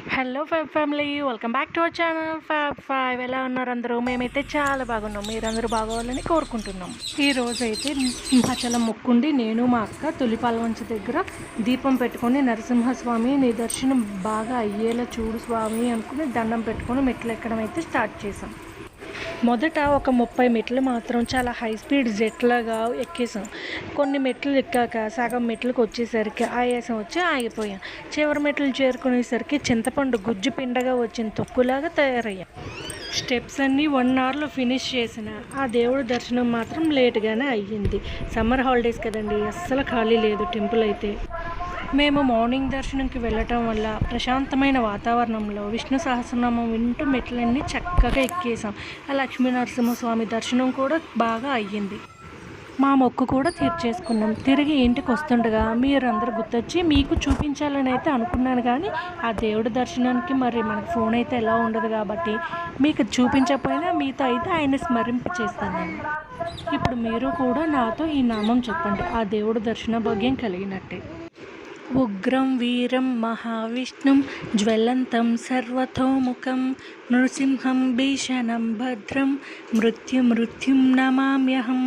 Hello family, welcome back to our channel fab 5. ఎలా ఉన్నారు అందరూ? మేమైతే చాలా బాగున్నాం. మీరందరూ బాగోవాలని కోరుకుంటున్నాం. ఈ రోజు అయితే సింహాచలం మొక్కుండి నేను మా అక్క తొలిపాలవంచ దగ్గర దీపం పెట్టుకొని నరసింహస్వామి నీ దర్శనం బాగా అయ్యేలా చూడు స్వామి అనుకుని దండం పెట్టుకొని మెట్లు ఎక్కడం అయితే స్టార్ట్ చేసాం. మొదట ఒక 30 మెట్లు మాత్రం చాలా హై స్పీడ్ జెట్లాగా ఎక్కేసాం. కొన్ని మెట్లు ఎక్కాక సగం మెట్లకు వచ్చేసరికి ఆయాసం వచ్చి ఆగిపోయాం. చివరి మెట్లు చేరుకునేసరికి చింతపండు గుజ్జు పిండగా వచ్చిన తొక్కులాగా తయారయ్యాం. స్టెప్స్ అన్నీ 1 అవర్లో ఫినిష్ చేసిన ఆ దేవుడి దర్శనం మాత్రం లేట్గానే అయ్యింది. సమ్మర్ హాలిడేస్ కదండి, అస్సలు ఖాళీ లేదు టెంపుల్ అయితే. మేము మార్నింగ్ దర్శనంకి వెళ్ళటం వల్ల ప్రశాంతమైన వాతావరణంలో విష్ణు సహస్రనామం వింటూ మెట్లన్నీ చక్కగా ఎక్కేసాం. ఆ లక్ష్మీ నరసింహస్వామి దర్శనం కూడా బాగా అయ్యింది. మా మొక్కు కూడా తీర్చేసుకున్నాం. తిరిగి ఇంటికి వస్తుండగా మీరందరూ గుర్తొచ్చి మీకు చూపించాలని అయితే అనుకున్నాను, కానీ ఆ దేవుడి దర్శనానికి మరి మనకు ఫోన్ అయితే ఎలా ఉండదు కాబట్టి మీకు చూపించకపోయినా మీతో అయితే ఆయన స్మరింప చేస్తాను నేను. ఇప్పుడు మీరు కూడా నాతో ఈ నామం చెప్పండి, ఆ దేవుడి దర్శన భాగ్యం కలిగినట్టే. ఉగ్రం వీరం మహావిష్ణుం జ్వలంతం సర్వతోముఖం నృసింహం భీషణం భద్రం మృత్యుం నమామ్యహం.